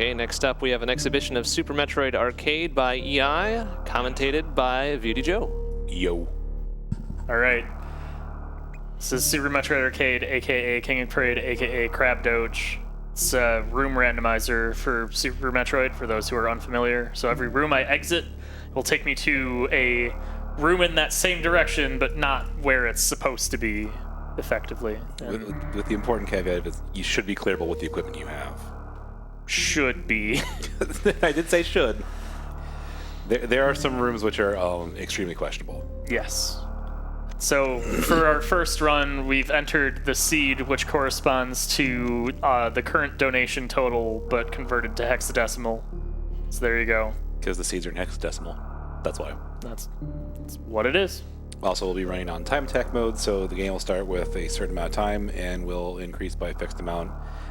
Okay, next up we have an exhibition of Super Metroid Arcade by EI, commentated by Beauty Joe. Yo. All right. This is Super Metroid Arcade, aka King of Parade, aka Crab Doge. It's a room randomizer for Super Metroid, for those who are unfamiliar. So every room I exit will take me to a room in that same direction, but not where it's supposed to be, effectively. With the important caveat of you should be clearable with the equipment you have. Should be. I did say should. There are some rooms which are extremely questionable. Yes. So for our first run, we've entered the seed, which corresponds to the current donation total, but converted to hexadecimal. So there you go. Because the seeds are in hexadecimal. That's why. That's what it is. Also, we'll be running on time attack mode, so the game will start with a certain amount of time and will increase by a fixed amount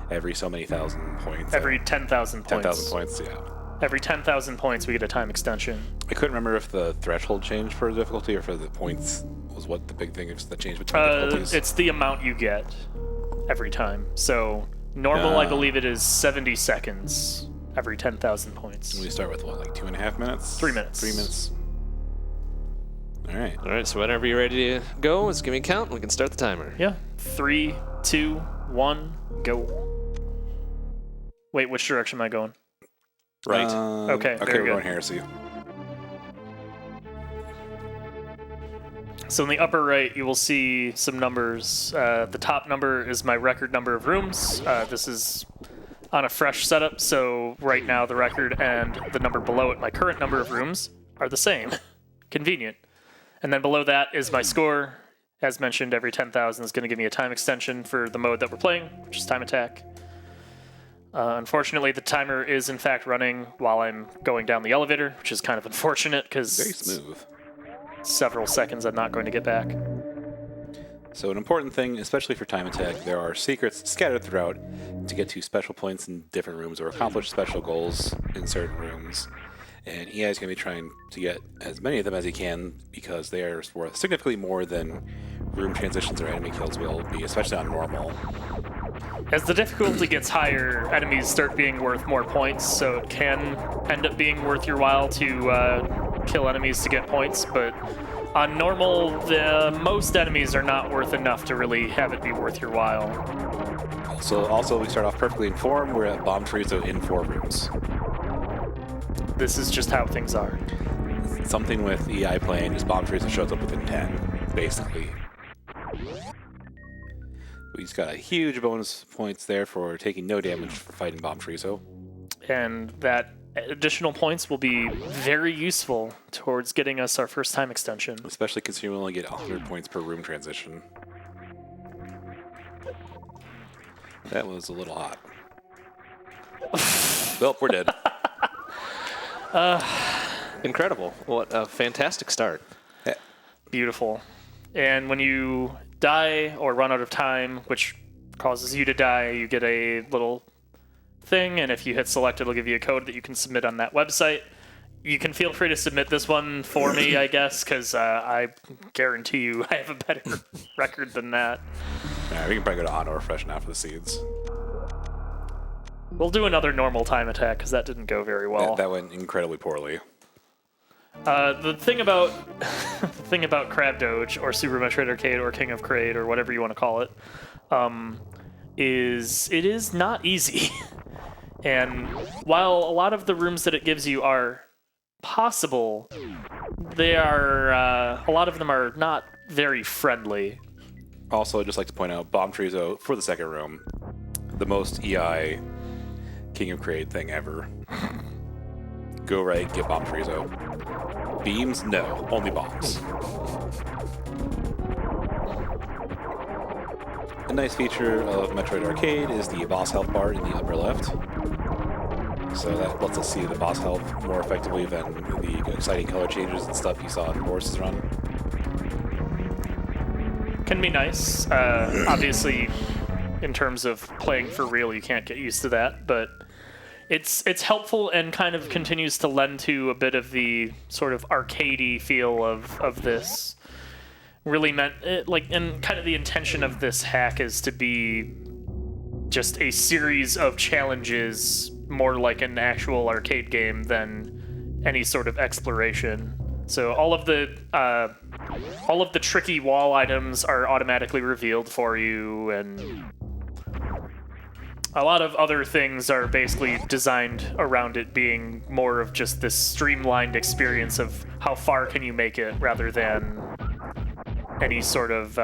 every so many thousand points. Every 10,000 points. 10,000 points, yeah. Every 10,000 points, we get a time extension. I couldn't remember if the threshold changed for difficulty or for the points was what the big thing is that changed between difficulties. It's the amount you get every time. So normal, I believe it is 70 seconds every 10,000 points. We start with what, like 2.5 minutes? 3 minutes. 3 minutes. All right. All right, so whenever you're ready to go, just give me a count and we can start the timer. Yeah. 3, 2, 1, go. Wait, which direction am I going? Right. Okay, Okay, very we're good. going heresy. So in the upper right, you will see some numbers. The top number is my record number of rooms. This is on a fresh setup, so right now the record and the number below it, my current number of rooms, are the same. Convenient. And then below that is my score. As mentioned, every 10,000 is going to give me a time extension for the mode that we're playing, which is time attack. Unfortunately, the timer is in fact running while I'm going down the elevator, which is kind of unfortunate because Very smooth. several seconds I'm not going to get back. So an important thing, especially for time attack, there are secrets scattered throughout to get to special points in different rooms or accomplish special goals in certain rooms. And EI is going to be trying to get as many of them as he can because they are worth significantly more than room transitions or enemy kills will be, especially on normal. As the difficulty gets higher, enemies start being worth more points, so it can end up being worth your while to kill enemies to get points, but on normal, most enemies are not worth enough to really have it be worth your while. Also, we start off perfectly in form. We're at Bomb Chorizo in 4 rooms. This is just how things are. Something with EI playing, just Bomb Chorizo shows up within 10, basically. We just got a huge bonus points there for taking no damage for fighting Bomb Chorizo. And that additional points will be very useful towards getting us our first time extension. Especially considering we only get 100 points per room transition. That was a little hot. Well, we're dead. Incredible. What a fantastic start. Yeah. Beautiful. And when you die or run out of time, which causes you to die, you get a little thing, and if you hit select, it'll give you a code that you can submit on that website. You can feel free to submit this one for me, I guess, because I guarantee you I have a better record than that. Yeah, we can probably go to auto refresh now for the seeds. We'll do another normal time attack, because that didn't go very well. That went incredibly poorly. The thing about Crab Doge, or Super Metroid Arcade, or King of Crade, or whatever you want to call it, is it is not easy. And while a lot of the rooms that it gives you are possible, they are a lot of them are not very friendly. Also, I'd just like to point out Bomb Chorizo for the second room, the most EI King of Crade thing ever. Go right, get Bomb Chorizo. Beams? No, only bombs. A nice feature of Metroid Arcade is the boss health bar in the upper left. So that lets us see the boss health more effectively than the exciting color changes and stuff you saw in Boris's run. Can be nice. Obviously, in terms of playing for real, you can't get used to that, but it's helpful and kind of continues to lend to a bit of the sort of arcadey feel of this. Really meant and kind of the intention of this hack is to be just a series of challenges more like an actual arcade game than any sort of exploration. So all of the tricky wall items are automatically revealed for you, and a lot of other things are basically designed around it being more of just this streamlined experience of how far can you make it rather than any sort of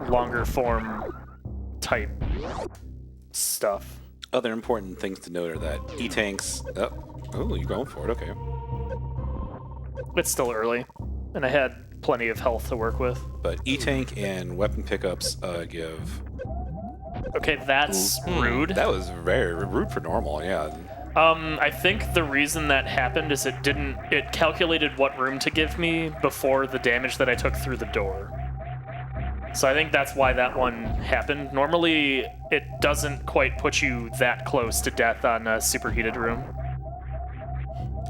longer form type stuff. Other important things to note are that E-tanks... Oh, you're going for it, okay. It's still early, and I had plenty of health to work with. But E-tank and weapon pickups give... Okay, that's rude. That was very rude for normal, yeah. I think the reason that happened is it calculated what room to give me before the damage that I took through the door. So I think that's why that one happened. Normally, it doesn't quite put you that close to death on a superheated room.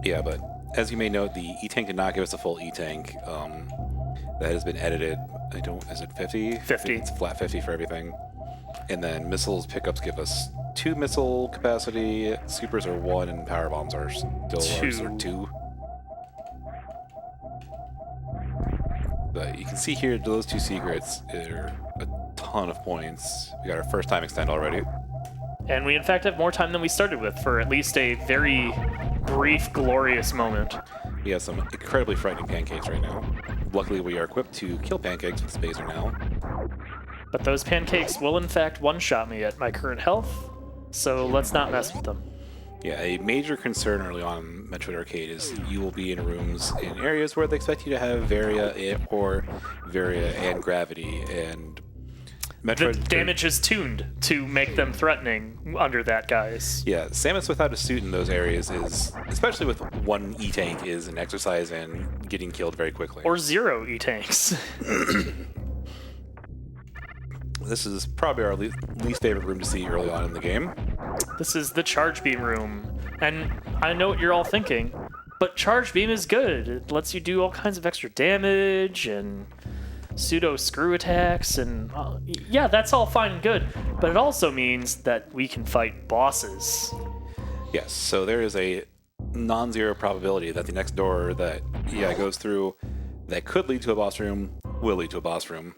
Yeah, but as you may note, the E-tank did not give us a full E-tank. That has been edited. Is it 50? 50. It's flat 50 for everything. And then missiles pickups give us 2 missile capacity, supers are 1, and power bombs are still 2. But you can see here, those 2 secrets are a ton of points. We got our first time extend already. And we in fact have more time than we started with for at least a very brief, glorious moment. We have some incredibly frightening pancakes right now. Luckily, we are equipped to kill pancakes with Spacer now. But those pancakes will in fact one-shot me at my current health, so let's not mess with them. Yeah, a major concern early on in Metroid Arcade is you will be in rooms in areas where they expect you to have Varia and Gravity, and Metroid... The damage is tuned to make them threatening under that guise. Yeah, Samus without a suit in those areas is, especially with 1 E-tank, is an exercise in getting killed very quickly. Or 0 E-tanks. This is probably our least favorite room to see early on in the game. This is the charge beam room. And I know what you're all thinking, but charge beam is good. It lets you do all kinds of extra damage and pseudo screw attacks, and yeah, that's all fine and good, but it also means that we can fight bosses. Yes, so there is a non-zero probability that the next door that goes through that could lead to a boss room will lead to a boss room.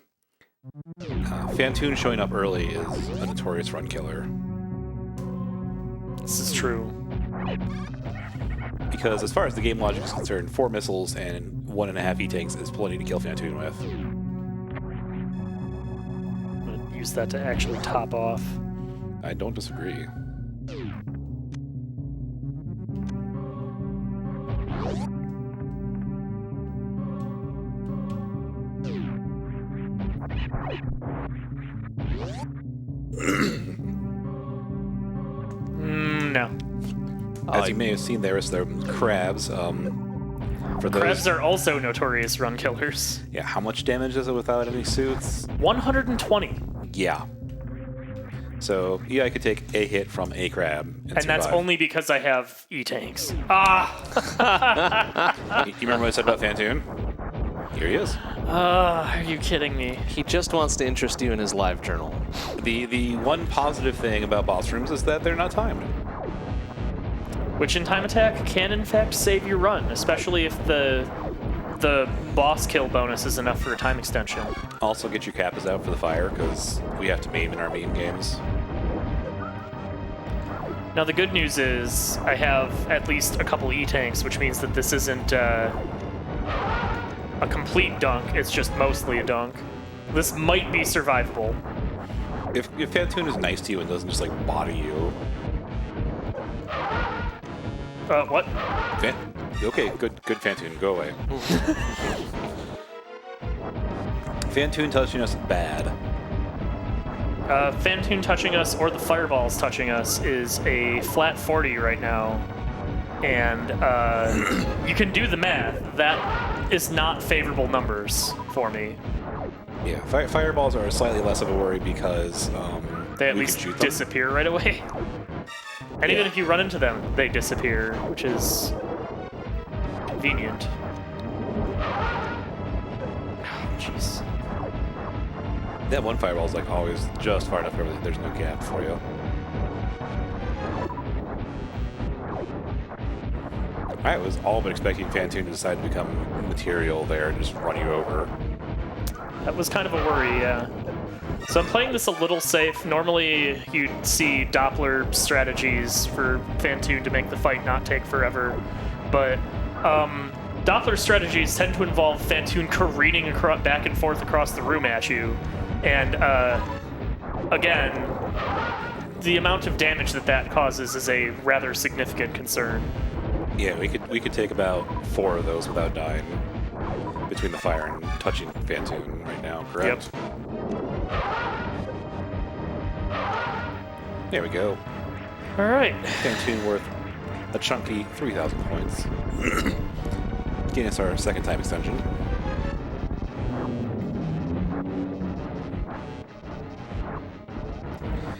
Phantoon showing up early is a notorious run killer. This is true. Because as far as the game logic is concerned, 4 missiles and 1.5 E-tanks is plenty to kill Phantoon with. I'm gonna use that to actually top off. I don't disagree. No. As you may have seen, there is the crabs. For those, Crabs are also notorious run killers. yeah, how much damage is it without any suits? 120. Yeah. So, I could take a hit from a crab and that's survive. only because I have E-tanks. Ah! You remember what I said about Phantoon? Here he is. Are you kidding me? He just wants to interest you in his live journal. The one positive thing about boss rooms is that they're not timed. Which in time attack can in fact save your run, especially if the boss kill bonus is enough for a time extension. Also, get your kappas out for the fire, because we have to meme in our meme games. Now the good news is I have at least a couple E-tanks, which means that this isn't a complete dunk, it's just mostly a dunk. This might be survivable. If Phantoon is nice to you and doesn't just, like, body you... What? Okay, good Phantoon, go away. Phantoon touching us bad. Phantoon touching us or the fireballs touching us is a flat 40 right now. And you can do the math. That is not favorable numbers for me. Yeah, fireballs are slightly less of a worry because They at we least can shoot them. disappear right away. And even if you run into them, they disappear, which is convenient. Oh, jeez. That one fireball's like always just far enough over there's no gap for you. I was all but expecting Fantoon to decide to become material there and just run you over. That was kind of a worry, yeah. So I'm playing this a little safe. Normally you'd see Doppler strategies for Fantoon to make the fight not take forever, but Doppler strategies tend to involve Fantoon careening back and forth across the room at you, and again, the amount of damage that causes is a rather significant concern. Yeah, we could take about 4 of those without dying between the fire and touching Fantoon right now, correct? Yep. There we go. All right. Fantoon worth a chunky 3,000 points. Getting us our second time extension.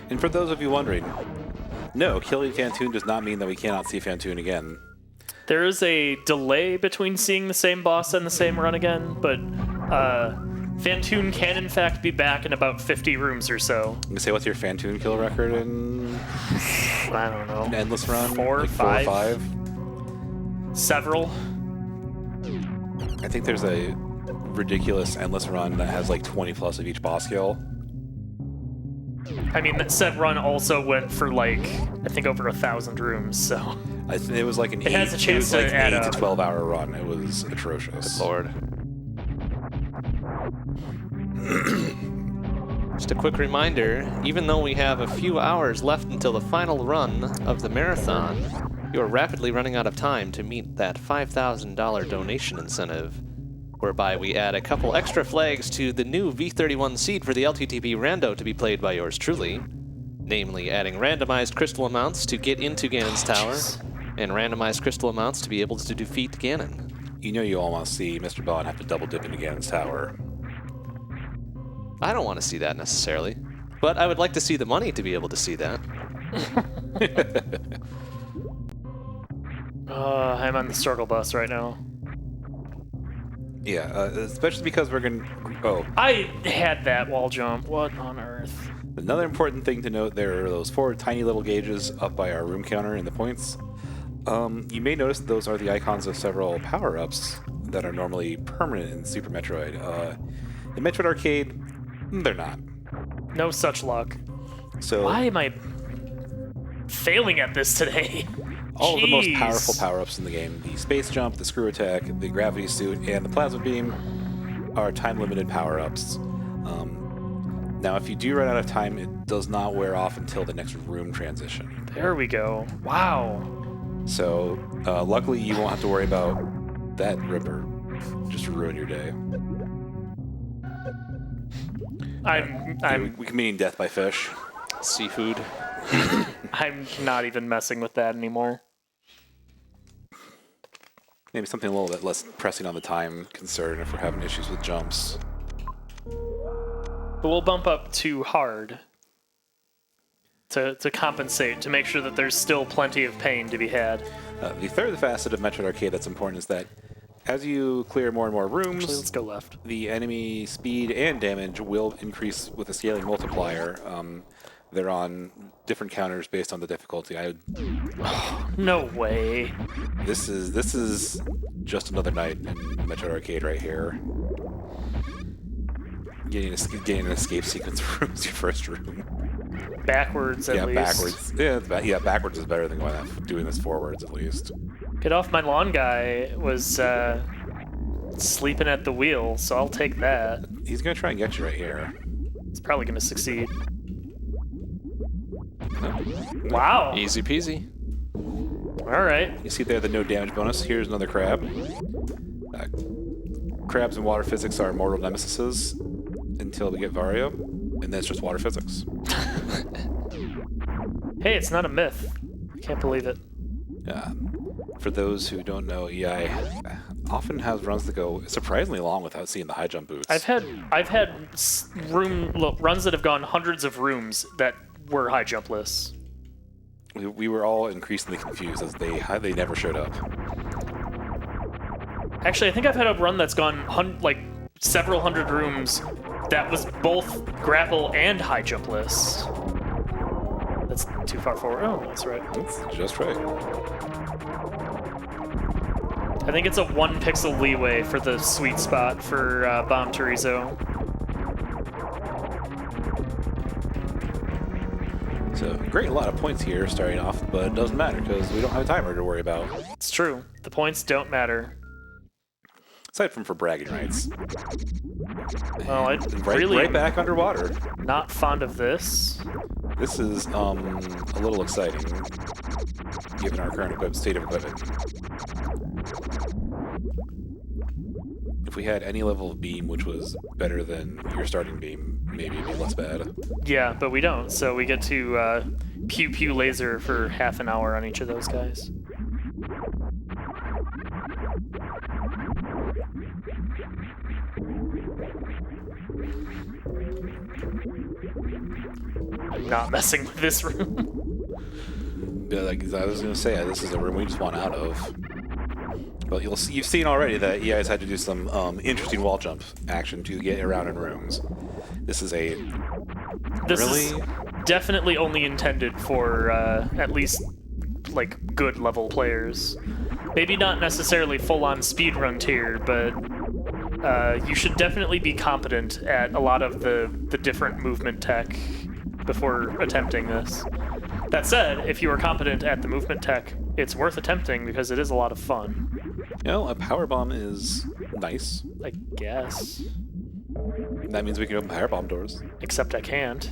And for those of you wondering, no, killing Fantoon does not mean that we cannot see Fantoon again. There is a delay between seeing the same boss and the same run again, but Fantoon can in fact be back in about 50 rooms or so. You can say, what's your Fantoon kill record in I don't know. an endless run? 4 or like 5? 4 or 5? Several. I think there's a ridiculous endless run that has like 20 plus of each boss kill. I mean, that said run also went for like, I think over 1,000 rooms, so. It was like an It has a chance it was like to add an 8 up. to 12 hour run. It was atrocious. Lord. Just a quick reminder, even though we have a few hours left until the final run of the marathon, you are rapidly running out of time to meet that $5,000 donation incentive, whereby we add a couple extra flags to the new V31 seed for the LTTP rando to be played by yours truly, namely adding randomized crystal amounts to get into Ganon's tower, and randomized crystal amounts to be able to defeat Ganon. You know you all want to see Mr. Bond have to double dip into Ganon's tower. I don't want to see that necessarily, but I would like to see the money to be able to see that. I'm on the struggle bus right now. Yeah, especially because we're going to... Oh, I had that wall jump. What on earth? another important thing to note, there are those 4 tiny little gauges up by our room counter in the points. You may notice those are the icons of several power-ups that are normally permanent in Super Metroid. In Metroid Arcade, they're not. No such luck. So Why am I failing at this today? all of the most Jeez. powerful power-ups in the game, the space jump, the screw attack, the gravity suit, and the plasma beam, are time-limited power-ups. Now, if you do run out of time, it does not wear off until the next room transition. There we go. Wow. So, luckily, you won't have to worry about that ripper just ruin your day. We can mean death by fish. Seafood. I'm not even messing with that anymore. Maybe something a little bit less pressing on the time concern if we're having issues with jumps. But we'll bump up to hard to compensate, to make sure that there's still plenty of pain to be had. The third facet of Metroid Arcade that's important is that as you clear more and more rooms, Actually, let's go left. the enemy speed and damage will increase with a scaling multiplier. They're on different counters based on the difficulty. No way. This is just another night in Metroid Arcade right here. Getting an escape sequence from your first room. Backwards, at least. Backwards. Yeah, backwards is better than doing this forwards, at least. Get off my lawn guy was sleeping at the wheel, so I'll take that. He's gonna try and get you right here. It's probably going to succeed. Wow. Easy peasy. All right. You see there the no damage bonus. Here's another crab. Crabs and water physics are mortal nemesises until we get Vario, and then it's just water physics. Hey, it's not a myth. I can't believe it. For those who don't know, EI often has runs that go surprisingly long without seeing the high jump boots. I've had runs that have gone hundreds of rooms that were high jump lists. We were all increasingly confused as they never showed up. Actually, I think I've had a run that's gone like several hundred rooms that was both grapple and high jump lists. That's too far forward. Oh, that's right. That's just right. I think it's a 1 pixel leeway for the sweet spot for Bomb Chorizo. So, great, a lot of points here starting off, but it doesn't matter because we don't have a timer to worry about. It's true. The points don't matter. Aside from for bragging rights. Well, I really right back underwater. Not fond of this. This is a little exciting, given our current state of equipment. If we had any level of beam which was better than your starting beam, maybe it'd be less bad. Yeah, but we don't, so we get to pew-pew laser for half an hour on each of those guys. I'm not messing with this room. Yeah, like I was going to say, this is a room we just want out of. But you've seen already that EI's had to do some interesting wall jump action to get around in rooms. This is definitely only intended for at least like good level players. Maybe not necessarily full-on speedrun tier, but you should definitely be competent at a lot of the different movement tech before attempting this. That said, if you are competent at the movement tech, it's worth attempting because it is a lot of fun. You know, a power bomb is nice. I guess. That means we can open power bomb doors. Except I can't.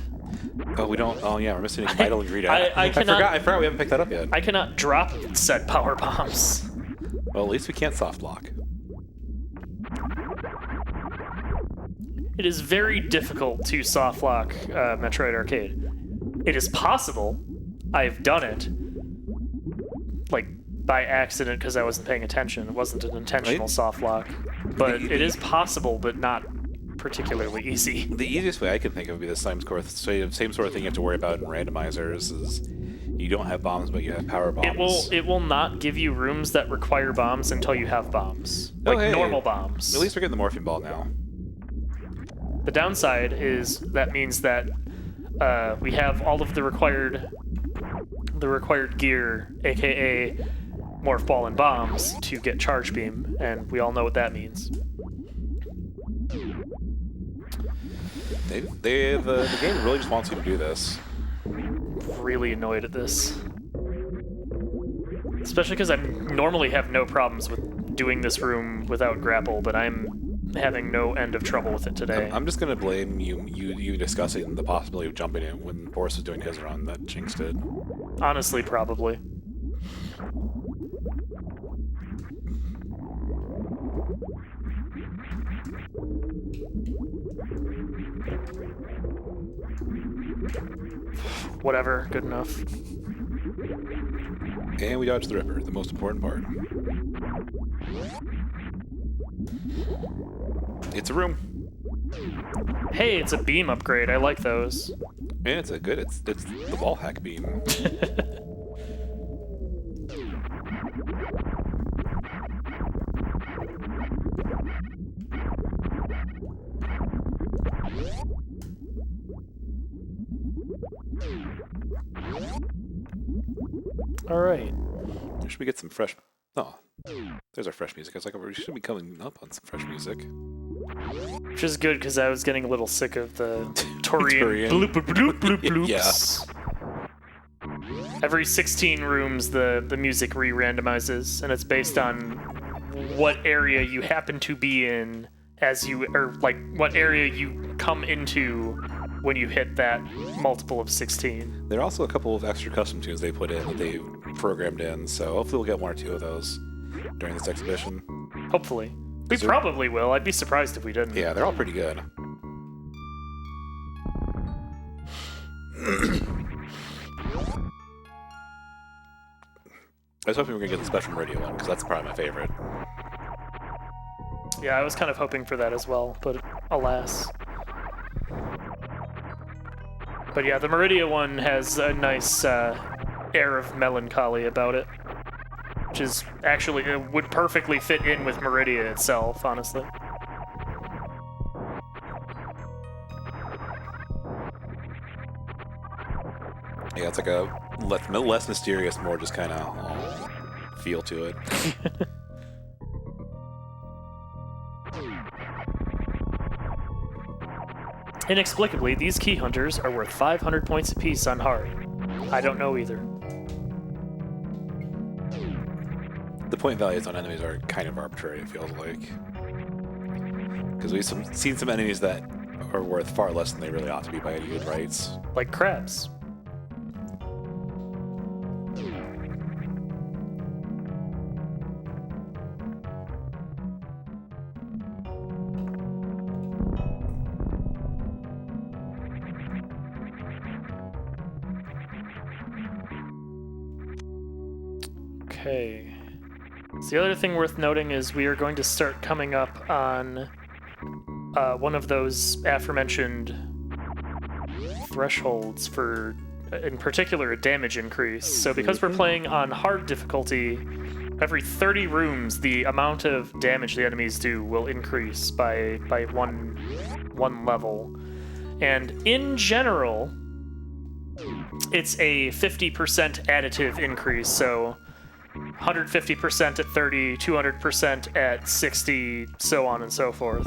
Oh, we don't. Oh, yeah, we're missing a vital ingredient. I forgot we haven't picked that up yet. I cannot drop said power bombs. Well, at least we can't soft block. It is very difficult to soft lock Metroid Arcade. It is possible. I've done it. Like, by accident because I wasn't paying attention. It wasn't an intentional soft lock. But it is possible, but not particularly easy. The easiest way I can think of would be the same sort of thing you have to worry about in randomizers is you don't have bombs, but you have power bombs. It will not give you rooms that require bombs until you have bombs. Like normal bombs. At least we're getting the morphine ball now. The downside is that means that we have all of the required gear, aka morph ball and bombs, to get charge beam, and we all know what that means. The game really just wants you to do this. Really annoyed at this. Especially because I normally have no problems with doing this room without grapple, but I'm having no end of trouble with it today. I'm just going to blame you discussing the possibility of jumping in when Boris was doing his run that jinxed it. Honestly, probably. Whatever, good enough. And we dodged the river, the most important part. It's a room. Hey, it's a beam upgrade. I like those. And it's the ball hack beam. All right. Should we get some fresh... Oh, there's our fresh music. I was like, we should be coming up on some fresh music. Which is good, because I was getting a little sick of the Torian bloop, bloop, bloop, bloop, bloops. Yeah. Every 16 rooms, the music re-randomizes, and it's based on what area you happen to be in or like what area you come into when you hit that multiple of 16. There are also a couple of extra custom tunes they put in that they programmed in, so hopefully we'll get 1 or 2 of those during this exhibition. Hopefully. We probably will. I'd be surprised if we didn't. Yeah, they're all pretty good. I was hoping we were going to get the special radio one, because that's probably my favorite. Yeah, I was kind of hoping for that as well, but alas. But yeah, the Meridia one has a nice air of melancholy about it, which is actually, it would perfectly fit in with Meridia itself, honestly. Yeah, it's like a less mysterious, more just kind of feel to it. Inexplicably, these key hunters are worth 500 points apiece on hard. I don't know either. The point values on enemies are kind of arbitrary, it feels like. Because we've seen some enemies that are worth far less than they really ought to be by any good rights. Like crabs. Okay. So the other thing worth noting is we are going to start coming up on one of those aforementioned thresholds for, in particular, a damage increase. So because we're playing on hard difficulty, every 30 rooms, the amount of damage the enemies do will increase by one level. And in general, it's a 50% additive increase, so 150% at 30, 200% at 60, so on and so forth.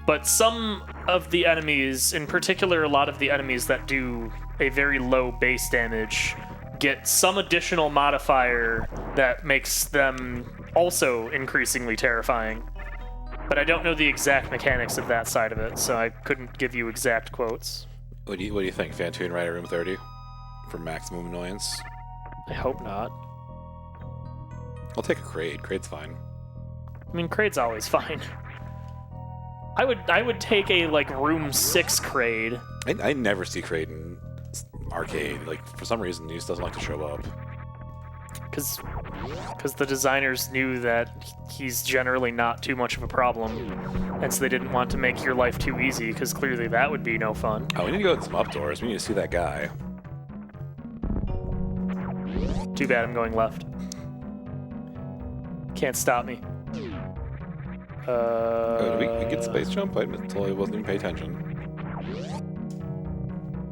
But some of the enemies, in particular a lot of the enemies that do a very low base damage, get some additional modifier that makes them also increasingly terrifying. But I don't know the exact mechanics of that side of it, so I couldn't give you exact quotes. What do you think, Fantoon, right at room 30? For maximum annoyance? I hope not. I'll take a Kraid. Kraid's fine. I mean, Kraid's always fine. I would take a, like, room 6 Kraid. I never see Kraid in arcade. Like, for some reason, he just doesn't like to show up. Because the designers knew that he's generally not too much of a problem, and so they didn't want to make your life too easy, because clearly that would be no fun. Oh, we need to go in some up doors. We need to see that guy. Too bad I'm going left. Can't stop me. Oh, did we get space jump? I totally wasn't even paying attention.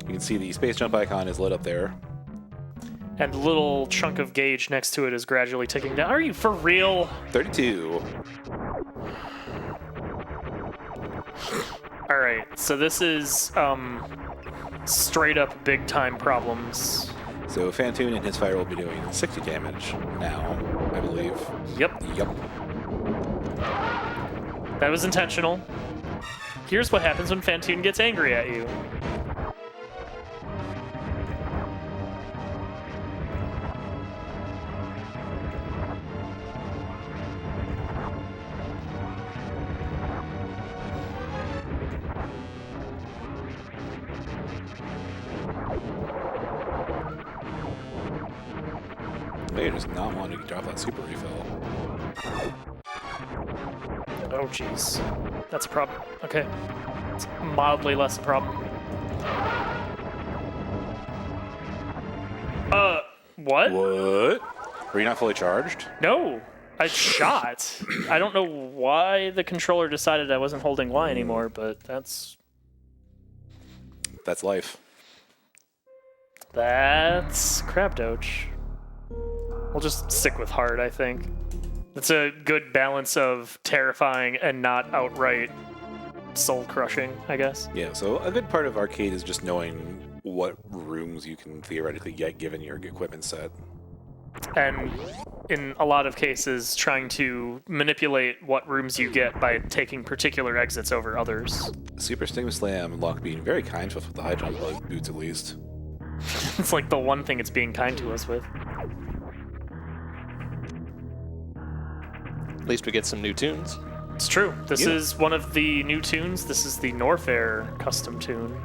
You can see the space jump icon is lit up there. And the little chunk of gauge next to it is gradually ticking down. Are you for real? 32. Alright, so this is straight up big time problems. So Fantoon and his fire will be doing 60 damage now, I believe. Yep. Yep. That was intentional. Here's what happens when Fantoon gets angry at you. They does not want to drop that super refill. Oh, jeez. That's a problem. Okay. It's mildly less a problem. What? What? Were you not fully charged? No. I shot. I don't know why the controller decided I wasn't holding Y anymore, but that's life. That's crab doge. We'll just stick with hard, I think. It's a good balance of terrifying and not outright soul-crushing, I guess. Yeah, so a good part of arcade is just knowing what rooms you can theoretically get given your equipment set. And in a lot of cases, trying to manipulate what rooms you get by taking particular exits over others. Super Stigma Slam and Locke being very kind to us with the high jump boots, at least. It's like the one thing it's being kind to us with. At least we get some new tunes. It's true. This is one of the new tunes. This is the Norfair custom tune.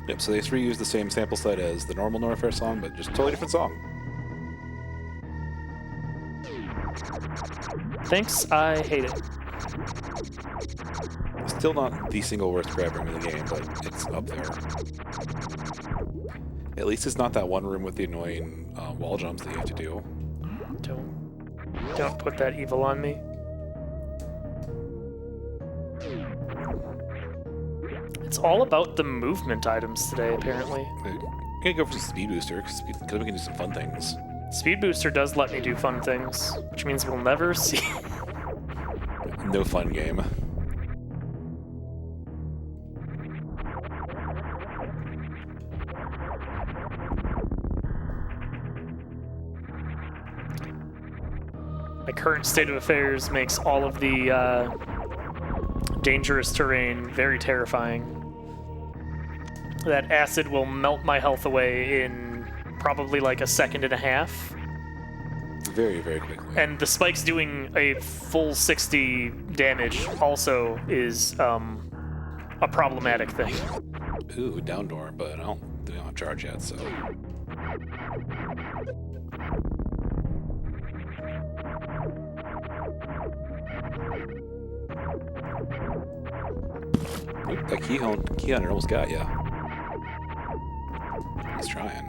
Yep, so they just reused the same sample set as the normal Norfair song, but just a totally different song. Thanks, I hate it. Still not the single worst grab room in the game, but it's up there. At least it's not that one room with the annoying wall jumps that you have to do. Don't put that evil on me. It's all about the movement items today, apparently. I'm gonna go for the speed booster, because we can do some fun things. Speed booster does let me do fun things, which means we'll never see. No fun game. My current state of affairs makes all of the dangerous terrain very terrifying. That acid will melt my health away in probably like a second and a half. Very, very quickly. And the spikes doing a full 60 damage also is a problematic thing. Ooh, down door, but I don't have charge yet, so. Oop, that key hunter almost got ya. He's trying.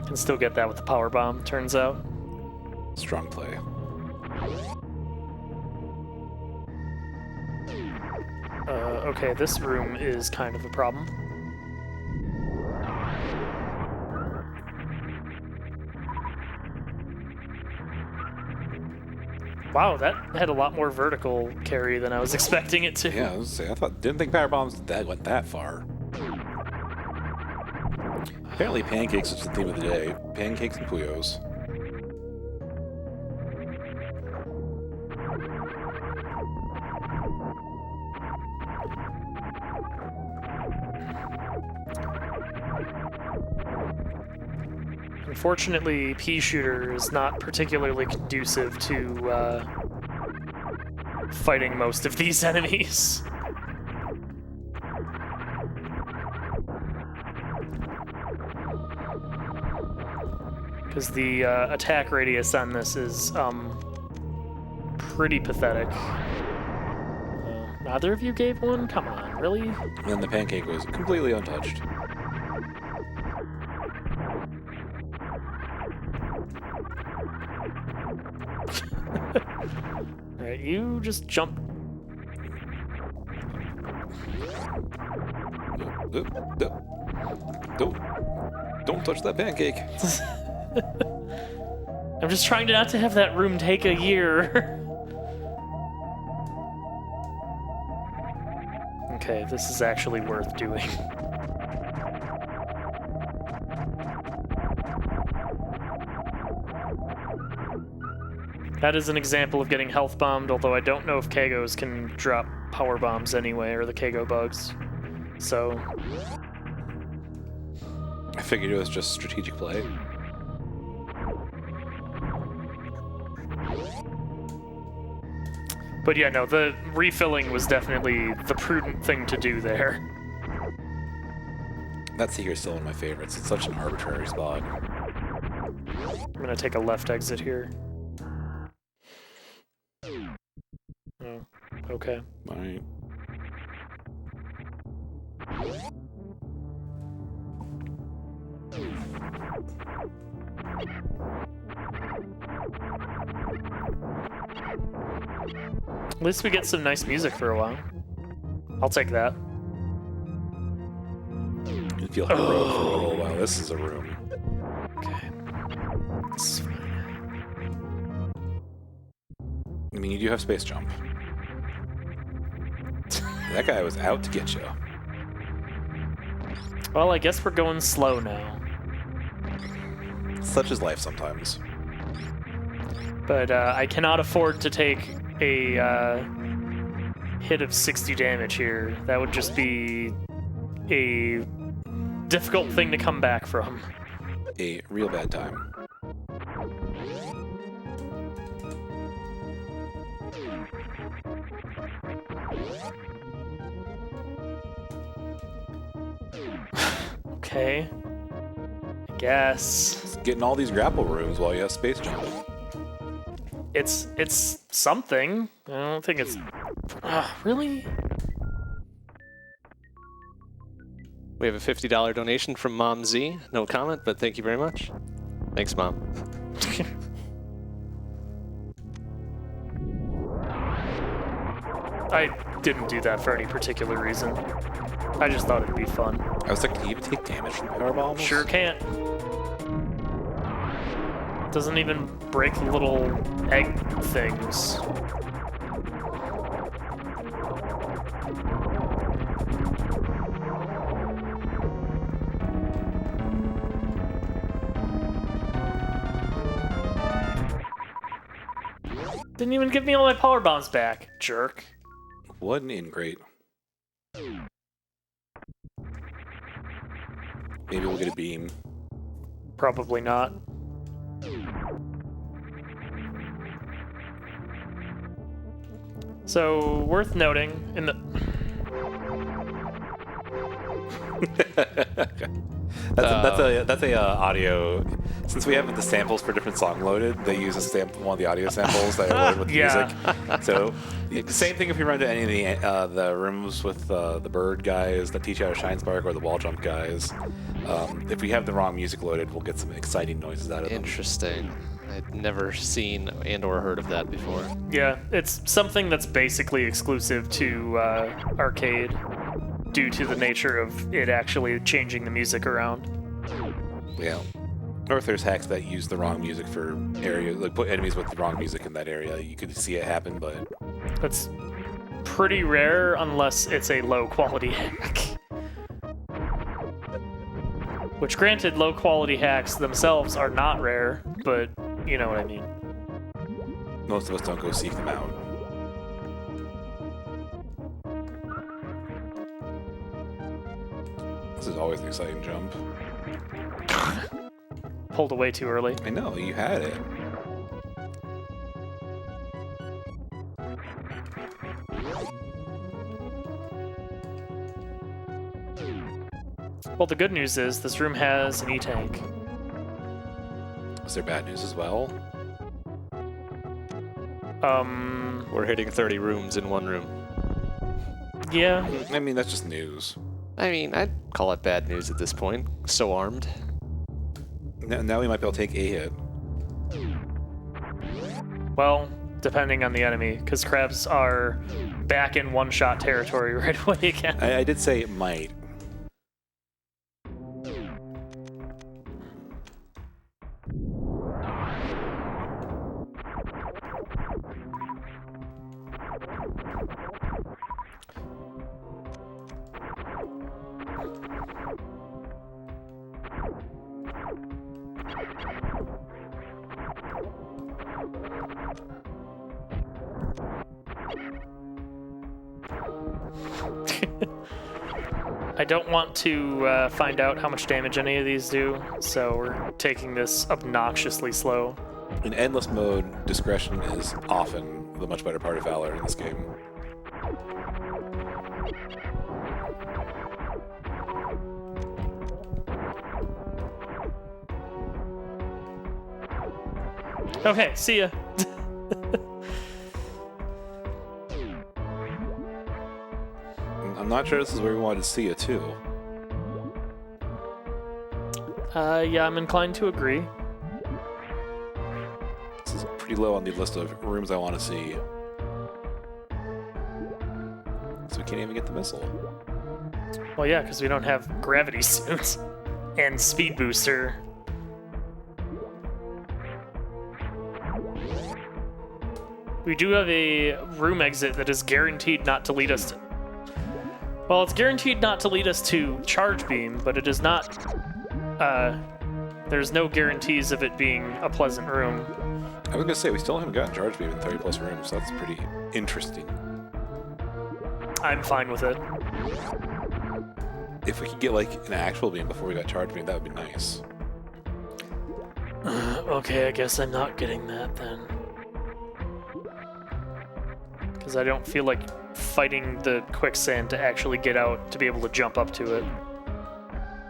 Can still get that with the power bomb, turns out. Strong play. Okay, this room is kind of a problem. Wow, that had a lot more vertical carry than I was expecting it to. Yeah, I was gonna say, didn't think power bombs went that far. Apparently pancakes is the theme of the day. Pancakes and Puyos. Unfortunately, pea shooter is not particularly conducive to fighting most of these enemies. Because the attack radius on this is pretty pathetic. Neither of you gave one? Come on, really? And then the pancake was completely untouched. Alright, you just jump. Don't touch that pancake. I'm just trying not to have that room take a year. Okay, this is actually worth doing. That is an example of getting health bombed, although I don't know if Kagos can drop power bombs anyway, or the Kago bugs. So I figured it was just strategic play. But yeah, no, the refilling was definitely the prudent thing to do there. That secret's still one of my favorites. It's such an arbitrary spot. I'm gonna take a left exit here. Oh, okay. Alright. At least we get some nice music for a while. I'll take that. You feel like a road for a little while. This is a room. Okay. It's fine. I mean, you do have space jump. That guy was out to get you. Well, I guess we're going slow now. Such is life sometimes. But I cannot afford to take a hit of 60 damage here. That would just be a difficult thing to come back from. A real bad time. Okay. I guess. It's getting all these grapple rooms while you have space jump. It's something. I don't think it's... really? We have a $50 donation from Mom Z. No comment, but thank you very much. Thanks, Mom. I didn't do that for any particular reason. I just thought it'd be fun. I was like, can you even take damage from the power bombs? Sure can't. Doesn't even break the little egg things. Didn't even give me all my power bombs back, jerk. What an ingrate. Maybe we'll get a beam. Probably not. So, worth noting, in the... That's a audio. Since we have the samples for different song loaded, they use one of the audio samples that are loaded with Yeah. music. So same thing if you run to any of the rooms with the bird guys that teach you how to shine spark or the wall jump guys. If we have the wrong music loaded, we'll get some exciting noises out of them. Interesting. I'd never seen and or heard of that before. Yeah, it's something that's basically exclusive to arcade due to the nature of it actually changing the music around. Yeah. Or if there's hacks that use the wrong music for areas, like put enemies with the wrong music in that area, you could see it happen, but... That's pretty rare unless it's a low-quality hack. Which, granted, low-quality hacks themselves are not rare, but you know what I mean. Most of us don't go seek them out. This is always an exciting jump. Pulled away too early. I know, you had it. Well, the good news is this room has an E-tank. Is there bad news as well? We're hitting 30 rooms in one room. Yeah. I mean, that's just news. I mean, I'd call it bad news at this point. So armed. Now we might be able to take a hit. Well, depending on the enemy, because crabs are back in one-shot territory right away again. I did say it might. I don't want to find out how much damage any of these do, so we're taking this obnoxiously slow. In endless mode, discretion is often the much better part of valor in this game. Okay, see ya. I'm not sure this is where we wanted to see it too. Yeah, I'm inclined to agree. This is pretty low on the list of rooms I want to see. So we can't even get the missile. Well, yeah, because we don't have gravity suits and speed booster. We do have a room exit that is guaranteed not to lead us to... Well, it's guaranteed not to lead us to charge beam, but it is not... there's no guarantees of it being a pleasant room. I was gonna say, we still haven't gotten charge beam in 30 plus rooms, so that's pretty interesting. I'm fine with it. If we could get like an actual beam before we got charge beam, that would be nice. Okay, I guess I'm not getting that then. Because I don't feel like fighting the quicksand to actually get out to be able to jump up to it.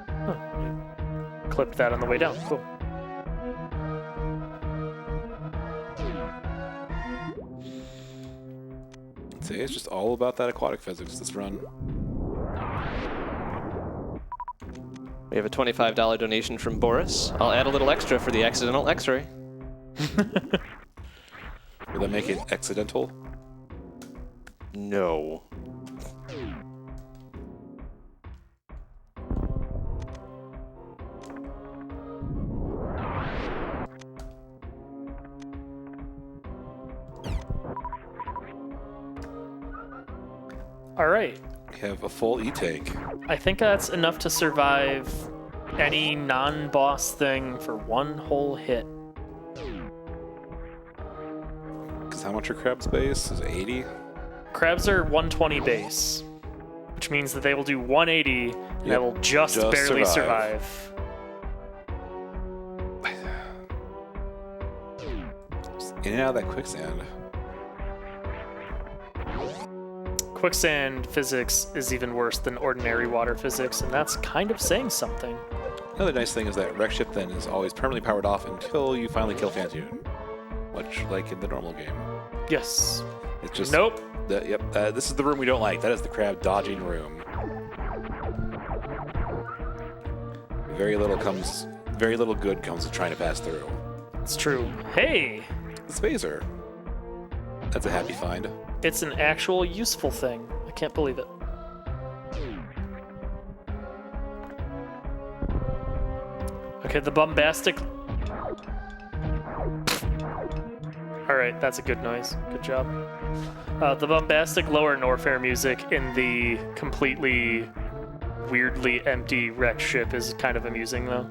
Huh. Clipped that on the way down. Cool. See, it's just all about that aquatic physics this run. We have a $25 donation from Boris. I'll add a little extra for the accidental X-ray. Would that make it accidental? No. All right. We have a full E-tank. I think that's enough to survive any non-boss thing for one whole hit. Because how much are crabs base? Is it 80? Crabs are 120 base, which means that they will do 180 and they will just barely survive. In and out of that quicksand. Quicksand physics is even worse than ordinary water physics, and that's kind of saying something. Another nice thing is that wreck ship then is always permanently powered off until you finally kill Fantoon, much like in the normal game. Yes. It's just nope. This is the room we don't like. That is the crab dodging room. Very little good comes of trying to pass through. It's true. Hey! It's Phaser. That's a happy find. It's an actual useful thing. I can't believe it. Okay, the bombastic... Alright, that's a good noise. Good job. The bombastic lower Norfair music in the completely weirdly empty wrecked ship is kind of amusing, though.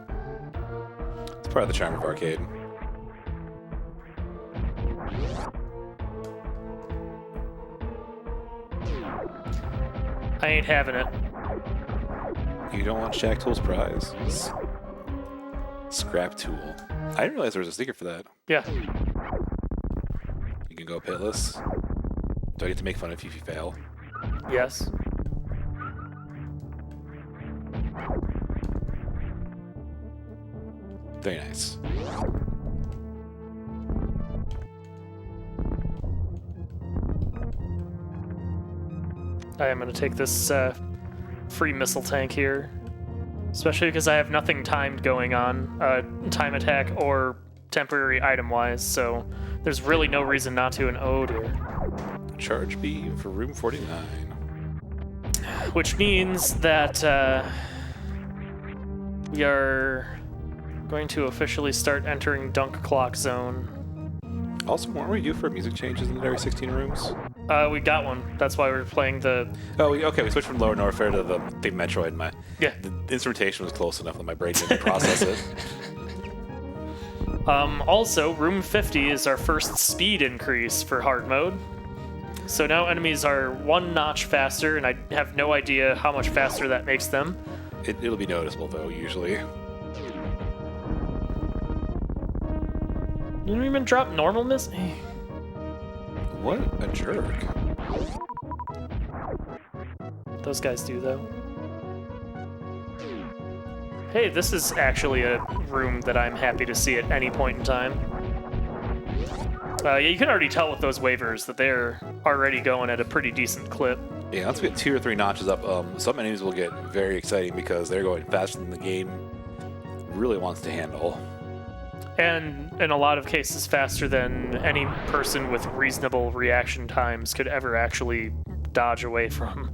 It's part of the charm of arcade. I ain't having it. You don't want Shack Tool's prize? Scrap Tool. I didn't realize there was a sticker for that. Yeah. You can go pitless. Do I get to make fun of you if you fail? Yes. Very nice. I am going to take this free missile tank here. Especially because I have nothing timed going on, time attack or temporary item-wise, so there's really no reason not to, and oh dear. Charge beam for room 49. Which means that we are going to officially start entering Dunk Clock Zone. Also, weren't we due for music changes in every 16 rooms? We got one. That's why we're playing the... Oh, okay, we switched from Lower Norfair to the Metroid. Yeah. The instrumentation was close enough that my brain didn't process it. Also, room 50 is our first speed increase for hard mode. So now enemies are one notch faster, and I have no idea how much faster that makes them. It'll be noticeable, though, usually. Didn't even drop normal miss? What a jerk. Those guys do, though. Hey, this is actually a room that I'm happy to see at any point in time. Yeah, you can already tell with those waivers that they're already going at a pretty decent clip. Yeah, once we get 2 or 3 notches up, some enemies will get very exciting because they're going faster than the game really wants to handle. And in a lot of cases, faster than any person with reasonable reaction times could ever actually dodge away from.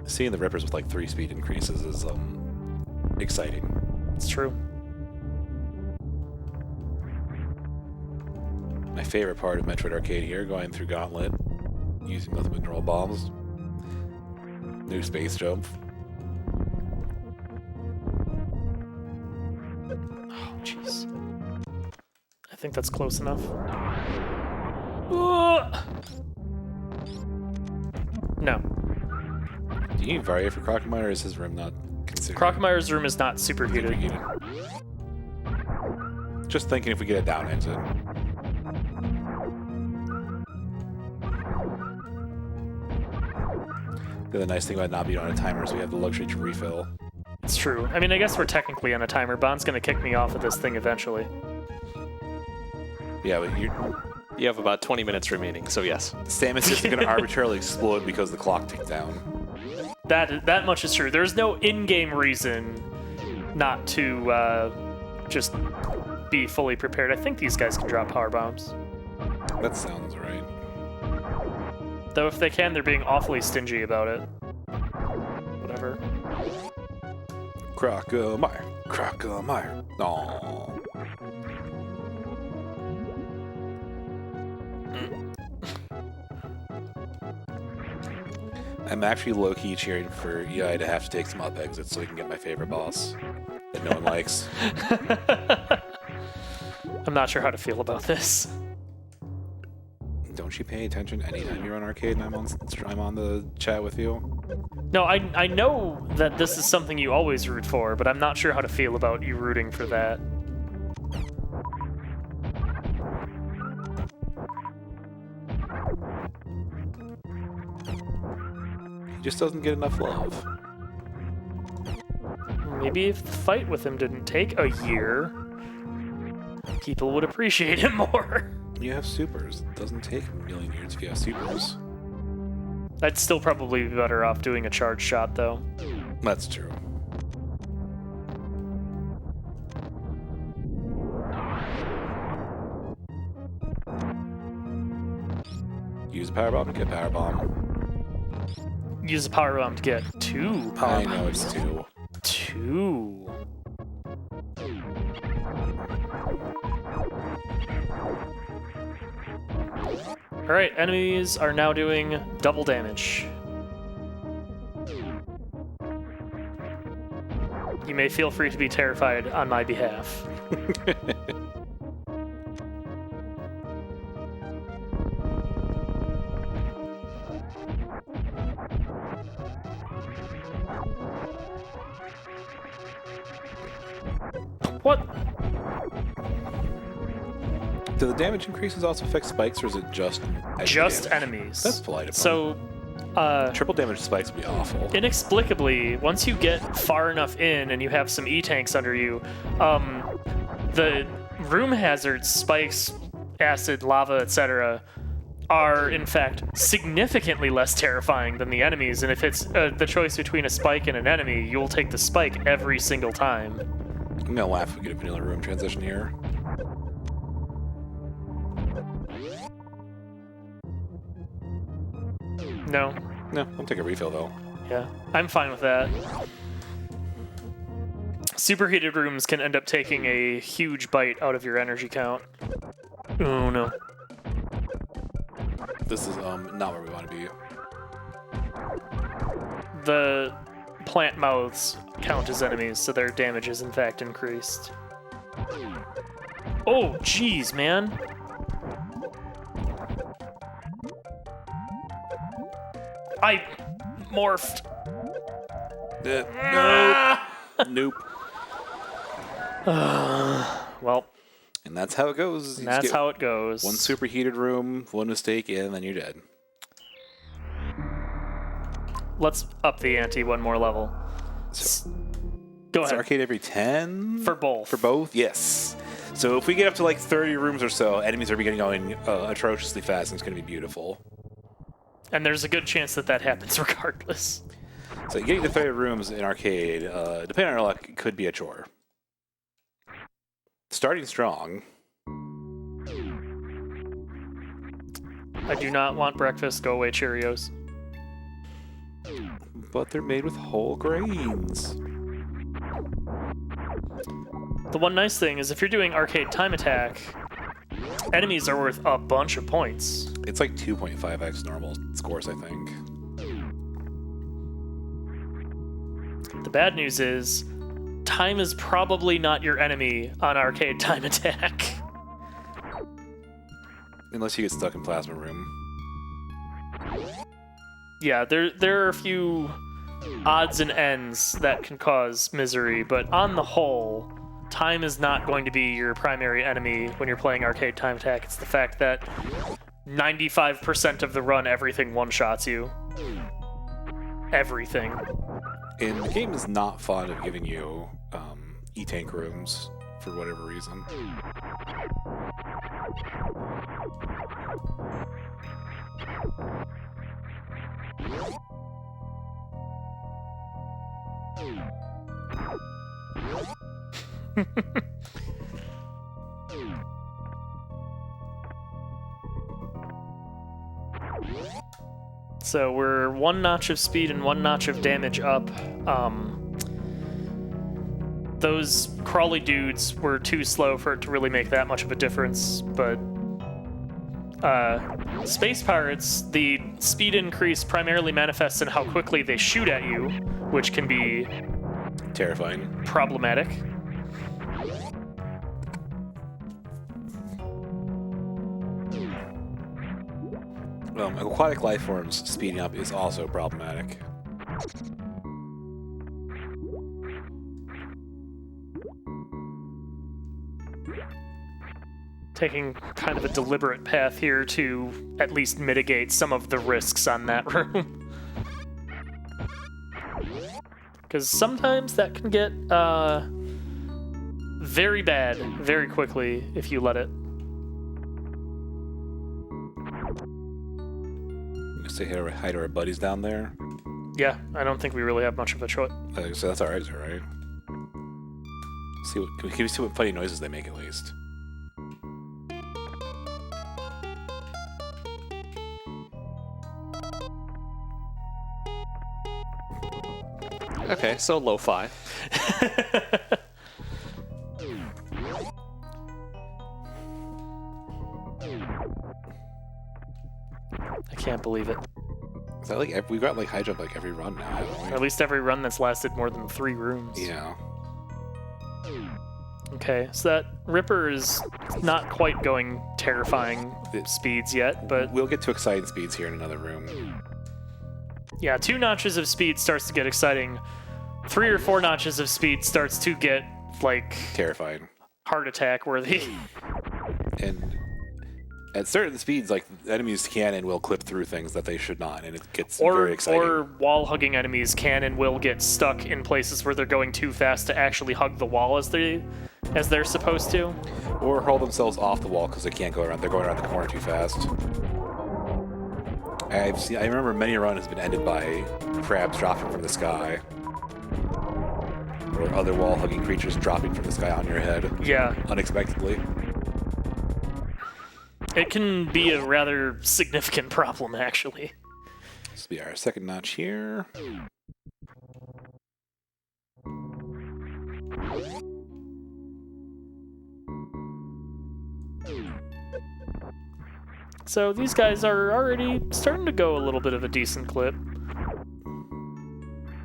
Seeing the Rippers with like 3 speed increases is exciting. It's true. My favorite part of Metroid Arcade here, going through Gauntlet, using nothing but normal bombs. New space jump. Oh, jeez. I think that's close enough. No. Do you need Varia for Crocomire, or is his room not considered? Crocomire's room is not superheated. Just thinking if we get a down exit. The other nice thing about not being on a timer is we have the luxury to refill. It's true. I mean, I guess we're technically on a timer. Bond's gonna kick me off of this thing eventually. Yeah, but You have about 20 minutes remaining, so yes. Samus isn't going to arbitrarily explode because the clock ticked down. That much is true. There's no in-game reason not to just be fully prepared. I think these guys can drop power bombs. That sounds right. Though if they can, they're being awfully stingy about it. Whatever. Crocomire. Crocomire. Aww. I'm actually low-key cheering for EI to have to take some up exits so we can get my favorite boss that no one likes. I'm not sure how to feel about this. Don't you pay attention anytime you're on arcade and I'm on the chat with you? No, I know that this is something you always root for, but I'm not sure how to feel about you rooting for that. He just doesn't get enough love. Maybe if the fight with him didn't take a year, people would appreciate him more. You have supers. It doesn't take a million years if you have supers. I'd still probably be better off doing a charge shot, though. That's true. Use a power bomb to get power bomb. Use a power bomb to get 2 power I know bombs. it's 2. 2. Alright, enemies are now doing double damage. You may feel free to be terrified on my behalf. What? Do the damage increases also affect spikes, or is it just Just damage? enemies. That's polite of them. So, Triple damage spikes would be awful. inexplicably, once you get far enough in and you have some E-tanks under you, the room hazards, spikes, acid, lava, etc., are in fact significantly less terrifying than the enemies. And if it's the choice between a spike and an enemy, you'll take the spike every single time. I'm gonna laugh if we get a vanilla room transition here. No. No, I'll take a refill though. Yeah, I'm fine with that. Superheated rooms can end up taking a huge bite out of your energy count. Oh no. This is not where we want to be. The plant mouths count as enemies, so their damage is in fact increased. Oh, jeez, man. I morphed. Nope. Well, And that's how it goes. You just that's get how it goes. one superheated room, one mistake, and then you're dead. Let's up the ante one more level. Go It's ahead. arcade every 10? For both. For both? Yes. So if we get up to like 30 rooms or so, enemies are going atrociously fast, and it's going to be beautiful. And there's a good chance that that happens regardless. So getting to 30 rooms in arcade, depending on our luck, could be a chore. Starting strong. I do not want breakfast. Go away, Cheerios. But they're made with whole grains. The one nice thing is if you're doing arcade time attack, enemies are worth a bunch of points. It's like 2.5x normal scores, I think. The bad news is, time is probably not your enemy on arcade time attack. Unless you get stuck in Plasma Room. Yeah, there are a few odds and ends that can cause misery, but on the whole, time is not going to be your primary enemy when you're playing arcade time attack. It's the fact that 95% of the run, everything one-shots you. Everything. And the game is not fond of giving you E-Tank rooms for whatever reason. So we're one notch of speed and one notch of damage up. Those crawly dudes were too slow for it to really make that much of a difference, but Space Pirates, the speed increase primarily manifests in how quickly they shoot at you, which can be Terrifying. problematic. Aquatic life forms speeding up is also problematic. Taking kind of a deliberate path here to at least mitigate some of the risks on that room. Because sometimes that can get very bad very quickly if you let it. Say hi to our buddies down there. Yeah, I don't think we really have much of a choice. So that's our exit, right? Can we see what funny noises they make at least? Okay, so lo-fi. I can't believe it. Is that like we've got like high jump like every run now, haven't we? At least every run that's lasted more than 3 rooms. Yeah. Okay, so that Ripper is not quite going terrifying speeds yet, but We'll get to exciting speeds here in another room. yeah, 2 notches of speed starts to get exciting. 3 or 4 notches of speed starts to get, like, Terrifying. heart attack worthy. And at certain speeds, like, enemies can and will clip through things that they should not, and it gets very exciting. Or wall-hugging enemies can and will get stuck in places where they're going too fast to actually hug the wall as they're supposed to. Or hurl themselves off the wall because they can't go around. They're going around the corner too fast. I remember many a run has been ended by crabs dropping from the sky. Or other wall-hugging creatures dropping from the sky on your head. Yeah. Unexpectedly. It can be a rather significant problem, actually. This will be our second notch here. So these guys are already starting to go a little bit of a decent clip.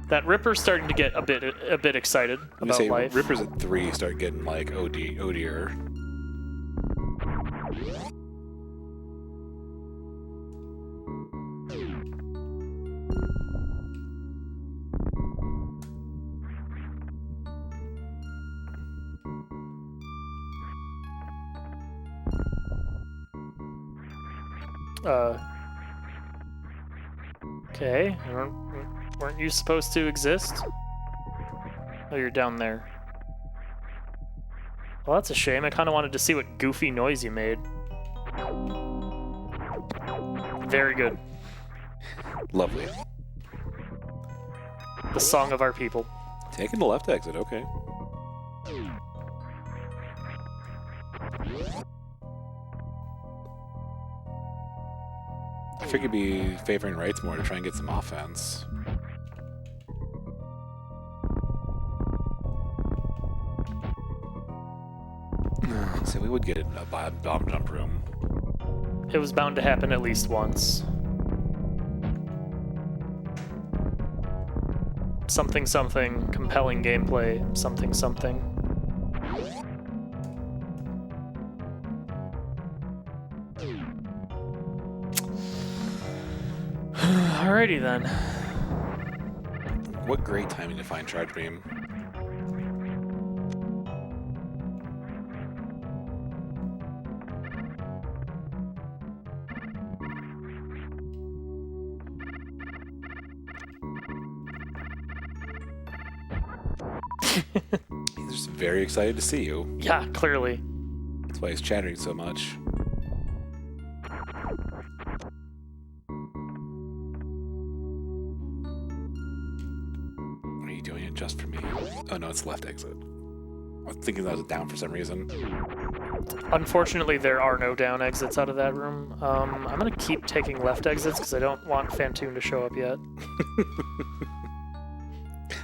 That Ripper's starting to get a bit excited about life. Rippers at 3 start getting like, oh dear. Okay. Weren't you supposed to exist? Oh, you're down there. Well, that's a shame. I kind of wanted to see what goofy noise you made. Very good. Lovely. The song of our people. Taking the left exit, okay. I figured you'd be favoring rights more to try and get some offense. So we would get in a bomb jump room. It was bound to happen at least once. Something, something, compelling gameplay, something, something. Alrighty then. What great timing to find Charge Beam. He's just very excited to see you. Yeah, clearly. That's why he's chattering so much. Are you doing it just for me? Oh no, it's left exit. I was thinking that was down for some reason. Unfortunately, there are no down exits out of that room. I'm gonna keep taking left exits because I don't want Fantoon to show up yet.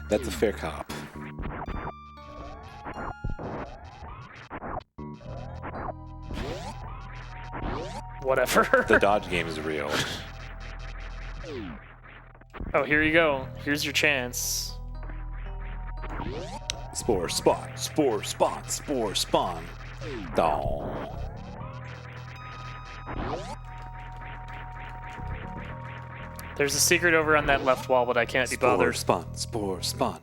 That's a fair cop. whatever. The dodge game is real. Oh, here you go. Here's your chance. Spore spawn, spore spawn, spore spawn. Dong. There's a secret over on that left wall, but I can't be bothered. Spore spawn, spore spawn.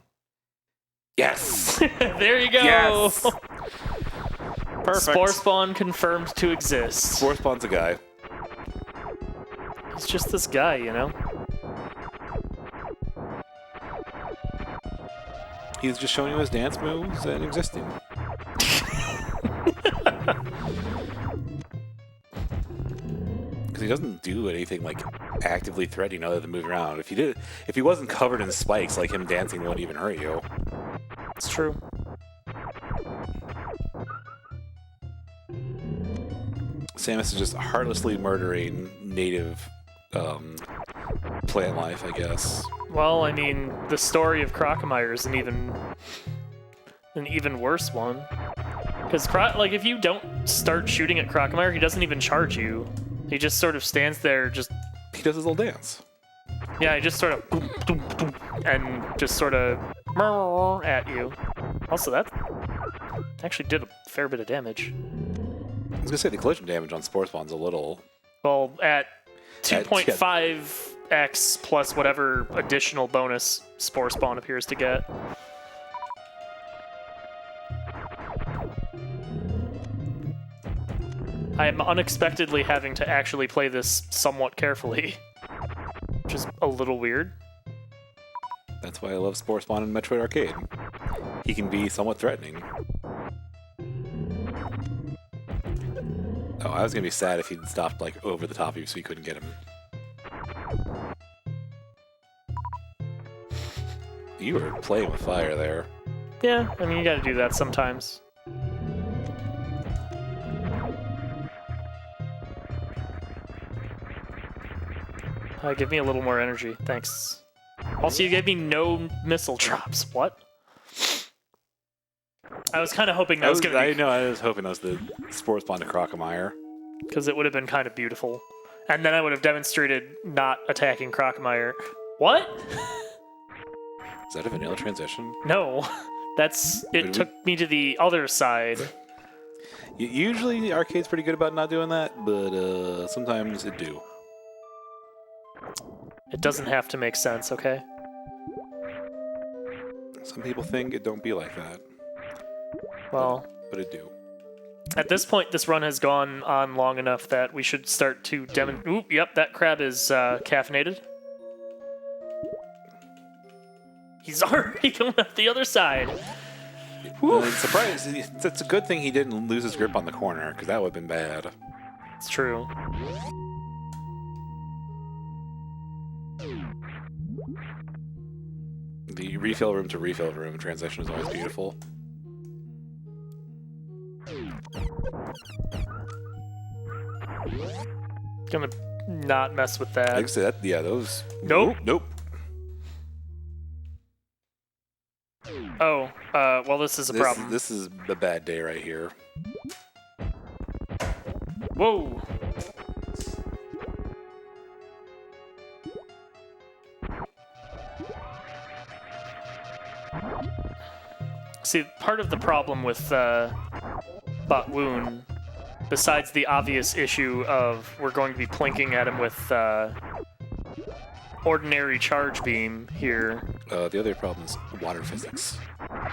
Yes! There you go! Yes! Perfect. Spore spawn confirmed to exist. Spore spawn's a guy. He's just this guy, you know? He's just showing you his dance moves and existing. Because he doesn't do anything like actively threatening other than move around. If he wasn't covered in spikes, like him dancing wouldn't even hurt you. It's true. Samus is just heartlessly murdering native plant life, I guess. Well, I mean, the story of Crocomire is an even worse one. Because, like, if you don't start shooting at Crocomire, he doesn't even charge you. He just sort of stands there, He does his little dance. Yeah, he just sort of boom, boom, boom, and just sort of at you. Also, that actually did a fair bit of damage. I was gonna say the collision damage on Spore Spawn's a little. Well, at 2.5x plus whatever additional bonus Spore Spawn appears to get. I am unexpectedly having to actually play this somewhat carefully, which is a little weird. That's why I love Spore Spawn in Metroid Arcade. He can be somewhat threatening. Oh, I was gonna be sad if he'd stopped like over the top of you so you couldn't get him. You were playing with fire there. Yeah, I mean, you gotta do that sometimes. Give me a little more energy, thanks. Also, you gave me no missile drops. What? I was kind of hoping that was gonna be... I know, I was hoping that was the Spore Spawn to Crocomire. Because it would have been kind of beautiful. And then I would have demonstrated not attacking Crocomire. What? Is that a vanilla transition? No. It took me to the other side. Usually the arcade's pretty good about not doing that, but sometimes it do. It doesn't have to make sense, okay? Some people think it don't be like that. Well... But it do. At this point, this run has gone on long enough that we should start to Oop, yep, that crab is caffeinated. He's already going up the other side. Surprised. It's a good thing he didn't lose his grip on the corner, because that would have been bad. It's true. The refill room to refill room transition is always beautiful. Gonna not mess with that. Like I said, yeah, those... Nope. Nope. Oh, well, this is a problem. This is a bad day right here. Whoa! See, part of the problem with Batwoon, besides the obvious issue of we're going to be plinking at him with ordinary charge beam here. The other problem is water physics.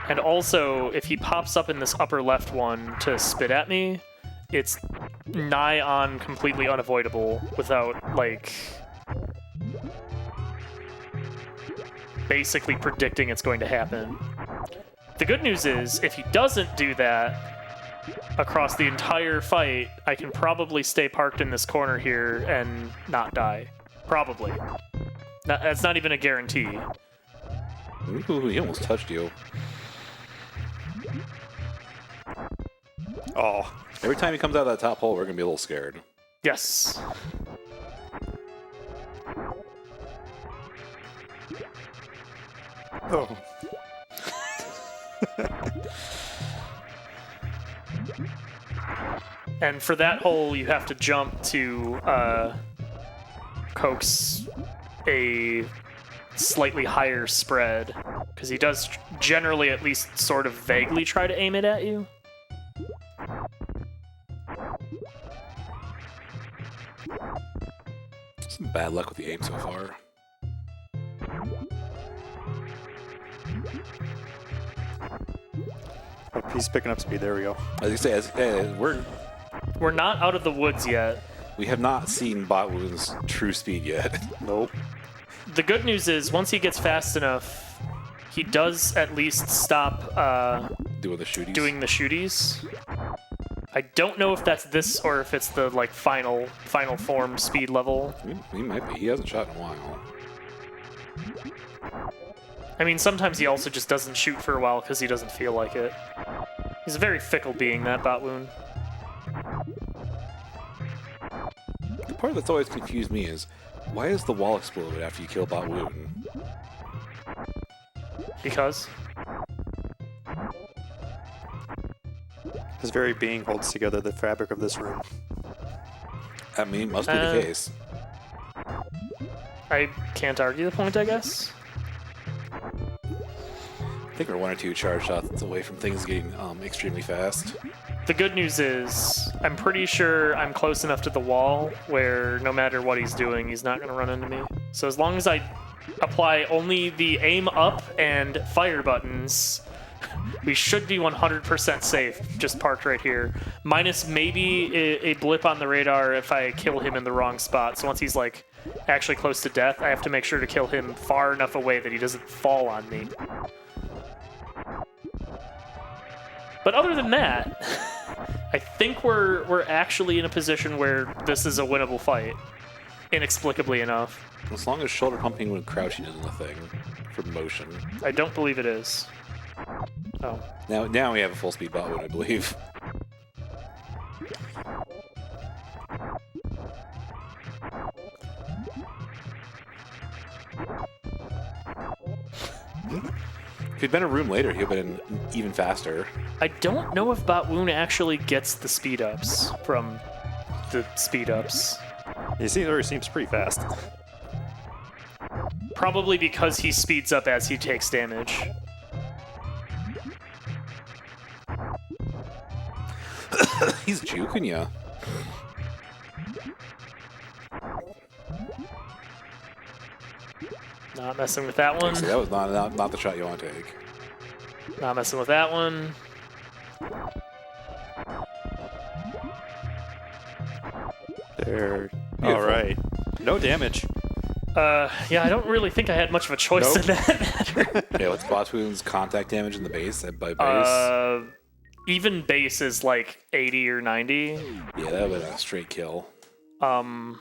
And also, if he pops up in this upper left one to spit at me, it's nigh on completely unavoidable without, like, basically predicting it's going to happen. The good news is, if he doesn't do that across the entire fight, I can probably stay parked in this corner here and not die. Probably. That's not even a guarantee. Ooh, he almost touched you. Oh, every time he comes out of that top hole, we're gonna be a little scared. Yes. Oh. And for that hole, you have to jump to coax a slightly higher spread, because he does generally at least sort of vaguely try to aim it at you. Some bad luck with the aim so far. Oh, he's picking up speed. There we go. As you say, We're not out of the woods yet. we have not seen Botwoon's true speed yet. Nope. The good news is, once he gets fast enough, he does at least stop Doing the shooties. doing the shooties. I don't know if that's this or if it's the like final form speed level. He might be. He hasn't shot in a while. I mean, sometimes he also just doesn't shoot for a while because he doesn't feel like it. He's a very fickle being, that Botwoon. The part that's always confused me is, why is the wall exploded after you kill Botwoon? Because? His very being holds together the fabric of this room. I mean, it must be the case. I can't argue the point, I guess. I think we're 1 or 2 charge shots away from things getting extremely fast. The good news is, I'm pretty sure I'm close enough to the wall where no matter what he's doing, he's not going to run into me. So as long as I apply only the aim up and fire buttons, we should be 100% safe, just parked right here. Minus maybe a blip on the radar if I kill him in the wrong spot. So once he's like actually close to death, I have to make sure to kill him far enough away that he doesn't fall on me. But other than that, I think we're actually in a position where this is a winnable fight, inexplicably enough. As long as shoulder pumping when crouching isn't a thing for motion. I don't believe it is. Oh. Now we have a full speed Botwoon, I believe. If he'd been a room later, he'd have been even faster. I don't know if Botwoon actually gets the speed ups from the speed ups. He already seems pretty fast. Probably because he speeds up as he takes damage. He's juking ya. Not messing with that one. So that was not the shot you want to take. Not messing with that one. There. Beautiful. All right. No damage. Yeah, I don't really think I had much of a choice in that matter. Yeah, what's Botwoon's contact damage in the base? By base? Even base is like 80 or 90. Yeah, that would have been a straight kill. Don't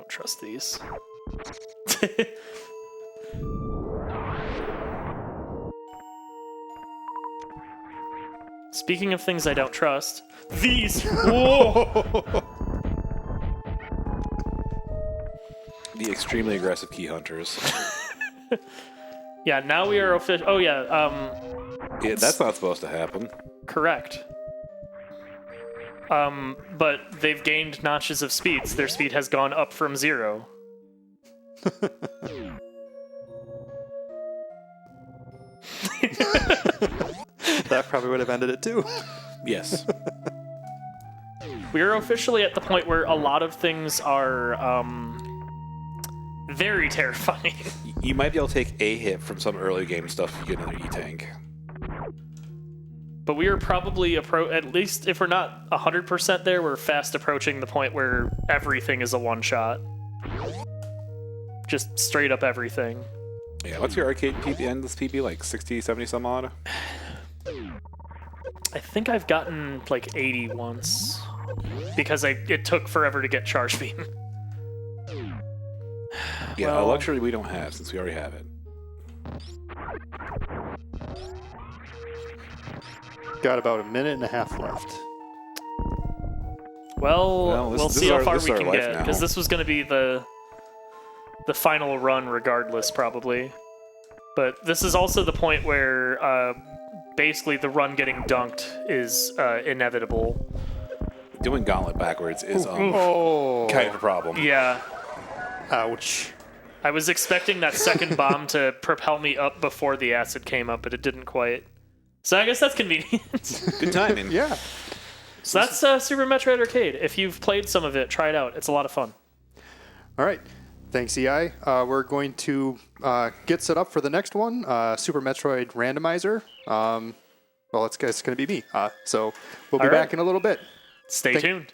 trust these. Speaking of things I don't trust, these. Whoa! The extremely aggressive key hunters. Yeah, now we are official. Oh yeah, Yeah, that's not supposed to happen. correct. But they've gained notches of speeds. Their speed has gone up from 0. That probably would have ended it too. Yes. We are officially at the point where a lot of things are very terrifying. You might be able to take a hit from some early game stuff if you get another E-Tank. But we are probably, at least if we're not 100% there, we're fast approaching the point where everything is a one-shot. Just straight up everything. Yeah, what's your arcade PB, endless PB, like 60, 70 some odd? I think I've gotten like 80 once. Because it took forever to get Charge Beam. Yeah, Well- a luxury we don't have since we already have it. Got about a minute and a half left. Well, this we'll is see how our- far this is we our can life get. now. Because this was going to be the final run regardless, probably. But this is also the point where basically the run getting dunked is inevitable. Doing Gauntlet backwards is Oh. kind of a problem. Yeah. Ouch. I was expecting that second bomb to propel me up before the acid came up, but it didn't quite. So I guess that's convenient. Good timing. Yeah. So that's Super Metroid Arcade. If you've played some of it, try it out. It's a lot of fun. All right. Thanks, EI. We're going to get set up for the next one, Super Metroid Randomizer. Well, it's going to be me. So we'll be All right. back in a little bit. Stay tuned.